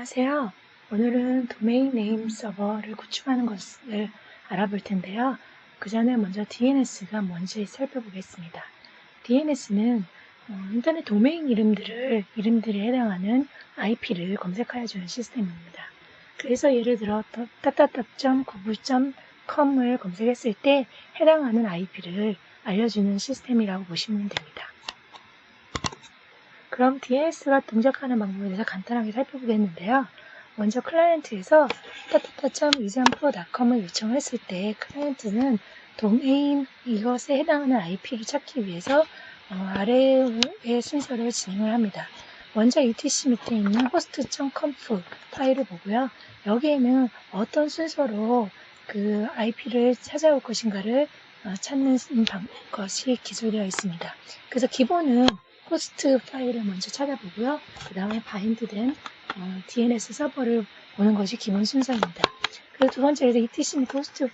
안녕하세요. 오늘은 도메인 네임 서버를 구축하는 것을 알아볼 텐데요. 그 전에 먼저 DNS가 뭔지 살펴보겠습니다. DNS는 인터넷 도메인 이름들에 해당하는 IP를 검색하여 주는 시스템입니다. 그래서 예를 들어 www.google.com을 검색했을 때 해당하는 IP를 알려주는 시스템이라고 보시면 됩니다. 그럼 DNS가 동작하는 방법에 대해서 간단하게 살펴보겠는데요. 먼저 클라이언트에서 www.example.com을 요청했을 때 클라이언트는 도메인 이것에 해당하는 IP를 찾기 위해서 아래의 순서를 진행을 합니다. 먼저 etc 밑에 있는 host.conf 파일을 보고요. 여기에는 어떤 순서로 그 IP를 찾아올 것인가를 찾는 것이 기술되어 있습니다. 그래서 기본은 호스트 파일을 먼저 찾아보고요. 그 다음에 바인드된 DNS 서버를 보는 것이 기본 순서입니다. 그리고 두 번째로 etc 및 호스트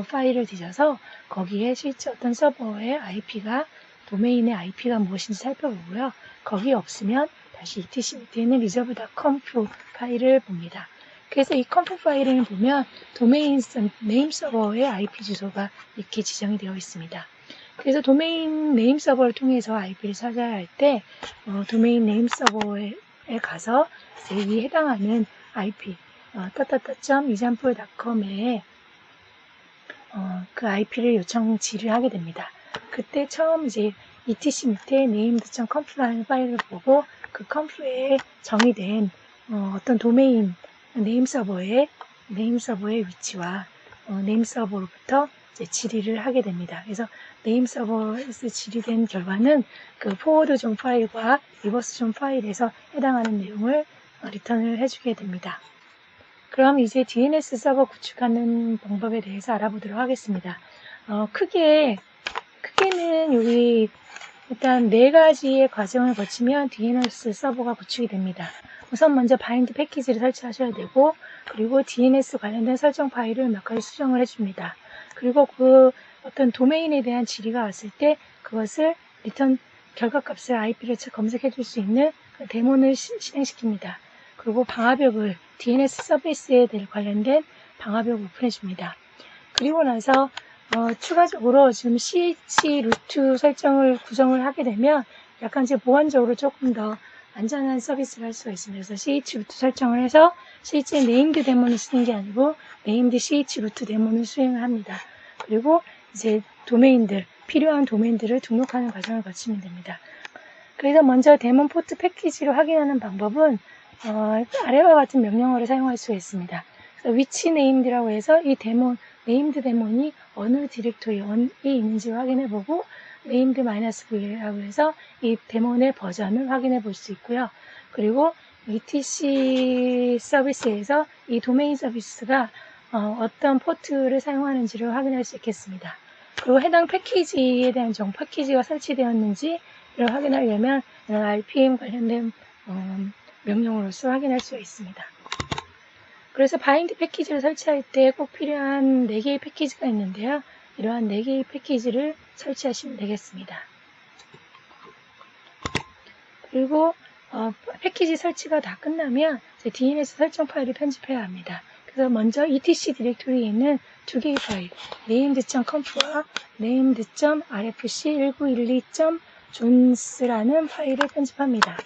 파일을 뒤져서 거기에 실제 어떤 서버의 IP가 도메인의 IP가 무엇인지 살펴보고요. 거기 없으면 다시 etc 밑에 있는 reserve.conf 파일을 봅니다. 그래서 이 conf 파일을 보면 도메인 네임 서버의 IP 주소가 이렇게 지정이 되어 있습니다. 그래서 도메인 네임 서버를 통해서 IP를 찾아야 할 때 도메인 네임 서버에 가서 이 해당하는 IP example.com에 그 IP를 요청지를 하게 됩니다. 그때 처음 이제 etc 밑에 named.conf라는 파일을 보고 그 conf에 정의된 어떤 도메인 네임 서버의 위치와 네임 서버로부터 질의를 하게 됩니다. 그래서 네임 서버에서 질의된 결과는 그 포워드 존 파일과 리버스 존 파일에서 해당하는 내용을 리턴을 해주게 됩니다. 그럼 이제 DNS 서버 구축하는 방법에 대해서 알아보도록 하겠습니다. 크게는 여기 일단 4가지의 과정을 거치면 DNS 서버가 구축이 됩니다. 우선 먼저 바인드 패키지를 설치하셔야 되고, 그리고 DNS 관련된 설정 파일을 몇 가지 수정을 해줍니다. 그리고 그 어떤 도메인에 대한 질의가 왔을 때 그것을 리턴 결과값을 IP를 검색해 줄 수 있는 데몬을 실행시킵니다. 그리고 방화벽을 DNS 서비스에 관련된 방화벽을 오픈해 줍니다. 그리고 나서 추가적으로 지금 CH 루트 설정을 구성을 하게 되면 약간 이제 보안적으로 조금 더 안전한 서비스를 할 수가 있습니다. 그래서 CH 루트 설정을 해서 CH 네임드 데몬을 쓰는 게 아니고 네임드 CH 루트 데몬을 수행을 합니다. 그리고 이제 필요한 도메인들을 등록하는 과정을 거치면 됩니다. 그래서 먼저 데몬 포트 패키지를 확인하는 방법은 아래와 같은 명령어를 사용할 수가 있습니다. 그래서 위치 네임드라고 해서 이 네임드 데몬이 어느 디렉토리에 있는지 확인해보고 네임드 -v라고 해서 이 데몬의 버전을 확인해 볼 수 있고요. 그리고 etc 서비스에서 이 도메인 서비스가 어떤 포트를 사용하는지를 확인할 수 있겠습니다. 그리고 해당 패키지에 대한 패키지가 설치되었는지를 확인하려면 RPM 관련된 명령으로서 확인할 수가 있습니다. 그래서 바인드 패키지를 설치할 때 꼭 필요한 4개의 패키지가 있는데요. 이러한 4개의 패키지를 설치하시면 되겠습니다. 그리고 패키지 설치가 다 끝나면 DNS 설정 파일을 편집해야 합니다. 그래서 먼저 etc 디렉토리에 있는 2개의 파일, named.conf와 named.rfc1912.jones라는 파일을 편집합니다.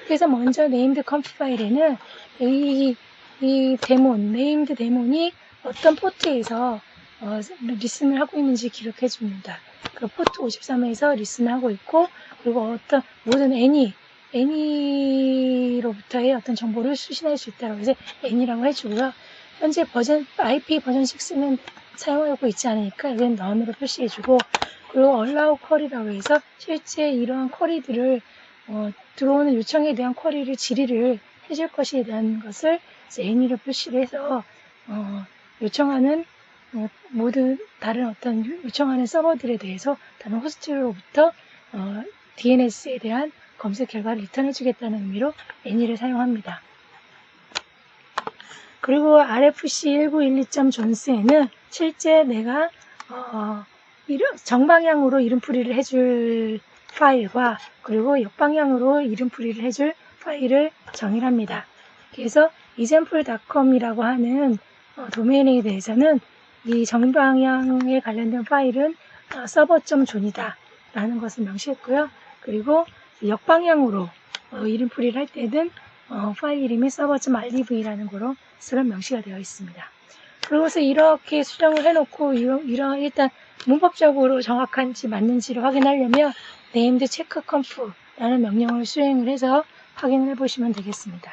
그래서 먼저 named.conf 파일에는 이 named 데몬이 어떤 포트에서 리슨을 하고 있는지 기록해 줍니다. 그 포트 53에서 리슨하고 있고, 그리고 모든 any로부터의 어떤 정보를 수신할 수 있다고 해서 any라고 해주고요. 현재 IP 버전 6는 사용하고 있지 않으니까 이건 none으로 표시해주고, 그리고 allow query라고 해서 실제 이러한 쿼리들을 들어오는 요청에 대한 쿼리를 질의를 해줄 것에 대한 것을 any로 표시를 해서 요청하는 모든 다른 어떤 요청하는 서버들에 대해서 다른 호스트로부터 DNS에 대한 검색 결과를 리턴해 주겠다는 의미로 any를 사용합니다. 그리고 rfc1912.jones에는 실제 내가 정방향으로 이름풀이를 해줄 파일과 그리고 역방향으로 이름풀이를 해줄 파일을 정의합니다. 그래서 example.com이라고 하는 도메인에 대해서는 이 정방향에 관련된 파일은 server.john이다 라는 것을 명시했고요. 그리고 역방향으로 이름풀이를 할 때는 파일 이름이 server.rev라는 것으로 명시가 되어 있습니다. 그러고서 이렇게 수정을 해놓고 이런 일단 문법적으로 정확한지 맞는지를 확인하려면 named check conf라는 명령을 수행을 해서 확인을 해보시면 되겠습니다.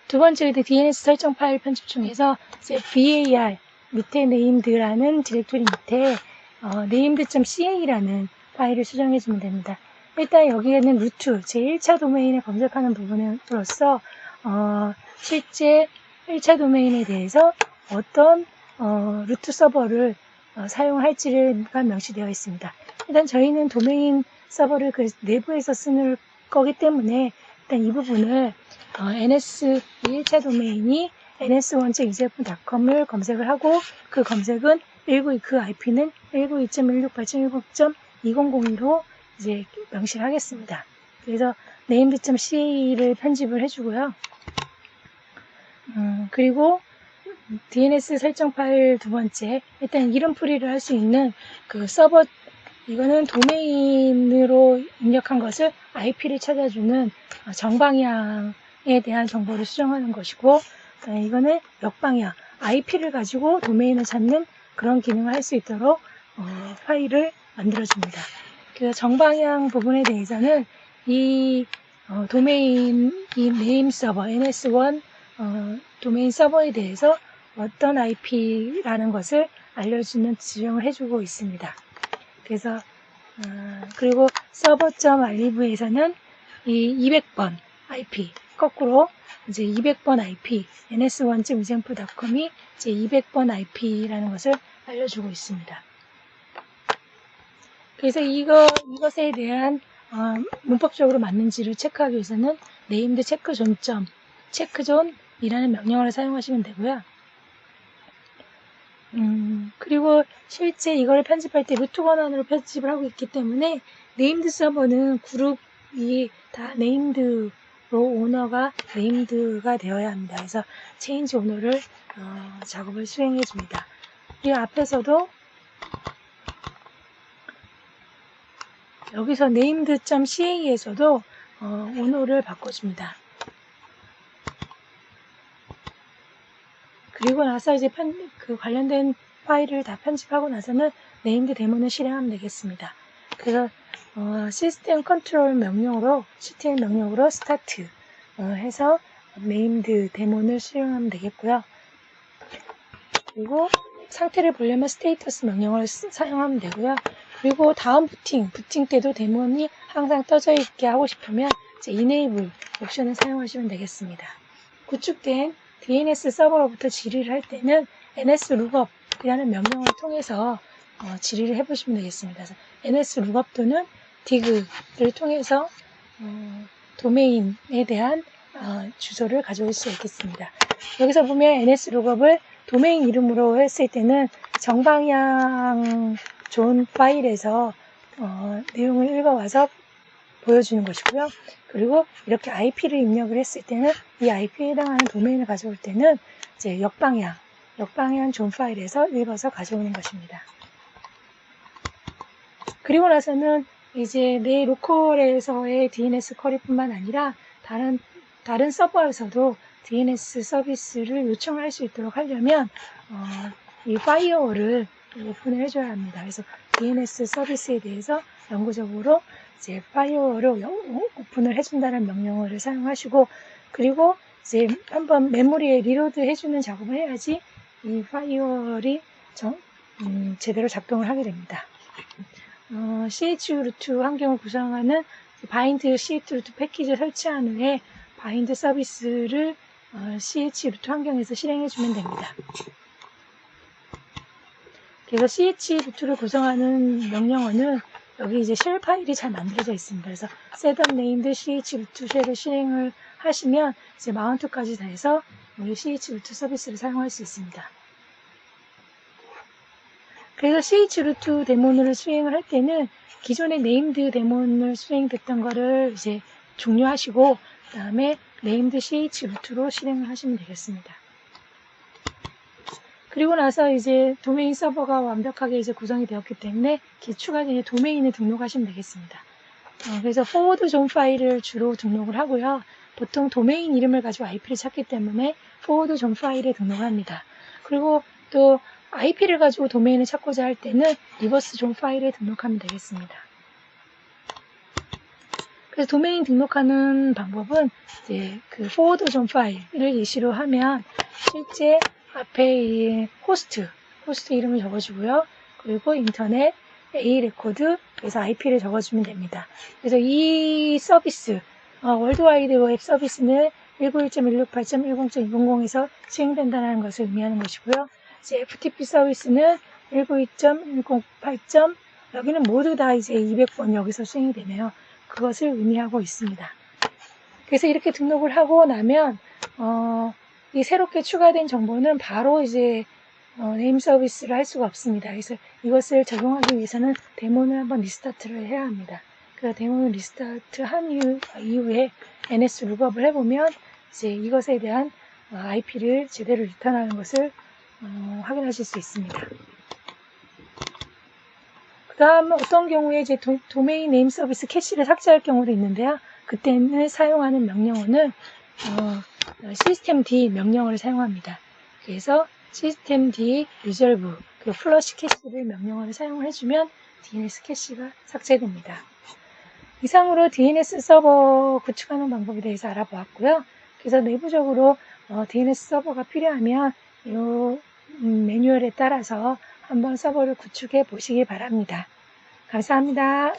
두 번째 DNS 설정 파일 편집 중에서 이제 var 밑에 named라는 디렉토리 밑에 named.ca라는 파일을 수정해 주면 됩니다. 일단 여기에는 루트 제 1차 도메인을 검색하는 부분으로서 실제 1차 도메인에 대해서 어떤 루트 서버를 사용할지가 명시되어 있습니다. 일단 저희는 도메인 서버를 그 내부에서 쓰는 거기 때문에 일단 이 부분을 NS 1차 도메인이 ns1.example.com을 검색을 하고 그 검색은 그 IP는 192.168.10.2002로 이제 명시를 하겠습니다. 그래서 named.ca를 편집을 해주고요. 그리고 DNS 설정 파일 두 번째, 일단 이름풀이를 할 수 있는 그 서버, 이거는 도메인으로 입력한 것을 IP를 찾아주는 정방향에 대한 정보를 수정하는 것이고, 이거는 역방향, IP를 가지고 도메인을 찾는 그런 기능을 할 수 있도록 파일을 만들어줍니다. 그 정방향 부분에 대해서는 이 도메인, 이 네임 서버, NS1 도메인 서버에 대해서 어떤 IP라는 것을 알려주는 지정을 해주고 있습니다. 그래서 그리고 server.rev에서는 이 200번 IP 거꾸로 이제 200번 IP ns1.example.com이 이제 200번 IP라는 것을 알려주고 있습니다. 그래서 이것에 대한 문법적으로 맞는지를 체크하기 위해서는 named checkzone이라는 명령어를 사용하시면 되고요. 그리고 실제 이걸 편집할 때 루트 권한으로 편집을 하고 있기 때문에 네임드 서버는 그룹이 다 네임드로 오너가 네임드가 되어야 합니다. 그래서 체인지 오너를 작업을 수행해 줍니다. 그리고 앞에서도 여기서 named.ca에서도 오너를 바꿔줍니다. 그리고 나서 이제 그 관련된 파일을 다 편집하고 나서는 named 데모는 실행하면 되겠습니다. 그래서 시스템 컨트롤 명령으로 start 해서 named 데모를 실행하면 되겠고요. 그리고 상태를 보려면 status 명령을 사용하면 되고요. 그리고 다음 부팅 때도 데모니 항상 떠져 있게 하고 싶으면 이제 enable 옵션을 사용하시면 되겠습니다. 구축된 DNS 서버로부터 질의를 할 때는 nslookup 이라는 명령을 통해서 질의를 해보시면 되겠습니다. 그래서 nslookup 또는 dig를 통해서 도메인에 대한 주소를 가져올 수 있겠습니다. 여기서 보면 nslookup을 도메인 이름으로 했을 때는 정방향 존 파일에서 내용을 읽어와서 보여주는 것이고요. 그리고 이렇게 IP를 입력을 했을 때는 이 IP에 해당하는 도메인을 가져올 때는 이제 역방향 존 파일에서 읽어서 가져오는 것입니다. 그리고 나서는 이제 내 로컬에서의 DNS 쿼리뿐만 아니라 다른 서버에서도 DNS 서비스를 요청할 수 있도록 하려면 이 파이어월을 오픈을 해줘야 합니다. 그래서 DNS 서비스에 대해서 영구적으로 이제 파이어월을 오픈을 해준다는 명령어를 사용하시고, 그리고 이제 한번 메모리에 리로드 해주는 작업을 해야지 이 파이어월이 제대로 작동을 하게 됩니다. chroot 환경을 구성하는 바인드 chroot 패키지를 설치한 후에 바인드 서비스를 chroot 환경에서 실행해주면 됩니다. 그래서 chroot를 구성하는 명령어는 여기 이제 쉘 파일이 잘 만들어져 있습니다. 그래서 setup named chroot 쉘을 실행을 하시면 이제 마운트까지 다 해서 우리 chroot 서비스를 사용할 수 있습니다. 그래서 chroot 데모를 수행을 할 때는 기존의 named 데모를 수행됐던 거를 이제 종료하시고, 그 다음에 named ch 루트로 실행을 하시면 되겠습니다. 그리고 나서 이제 도메인 서버가 완벽하게 이제 구성이 되었기 때문에 추가된 도메인을 등록하시면 되겠습니다. 그래서 forward zone 파일을 주로 등록을 하고요. 보통 도메인 이름을 가지고 IP를 찾기 때문에 forward zone 파일에 등록합니다. 그리고 또 IP를 가지고 도메인을 찾고자 할 때는 reverse zone 파일에 등록하면 되겠습니다. 그래서 도메인 등록하는 방법은 이제 그 forward zone 파일을 예시로 하면 실제 앞에 이 호스트 이름을 적어주고요. 그리고 인터넷 A 레코드 그래서 IP를 적어주면 됩니다. 그래서 이 서비스 월드와이드 웹 서비스는 191.168.10.200에서 시행된다는 것을 의미하는 것이고요. 이제 FTP 서비스는 192.168. 여기는 모두 다 이제 200번 여기서 시행이 되네요. 그것을 의미하고 있습니다. 그래서 이렇게 등록을 하고 나면 이 새롭게 추가된 정보는 바로 이제 네임 서비스를 할 수가 없습니다. 그래서 이것을 적용하기 위해서는 데몬을 한번 리스타트를 해야 합니다. 그 데몬을 리스타트 한 이후에 NS 룩업을 해보면 이제 이것에 대한 IP를 제대로 리턴하는 것을 확인하실 수 있습니다. 그 다음 어떤 경우에 이제 도메인 네임 서비스 캐시를 삭제할 경우도 있는데요. 그때는 사용하는 명령어는 systemd 명령어를 사용합니다. 그래서 systemd resolve 그 플러시 캐시를 명령어를 사용을 해주면 DNS 캐시가 삭제됩니다. 이상으로 DNS 서버 구축하는 방법에 대해서 알아보았고요. 그래서 내부적으로 DNS 서버가 필요하면 이 매뉴얼에 따라서 한번 서버를 구축해 보시기 바랍니다. 감사합니다.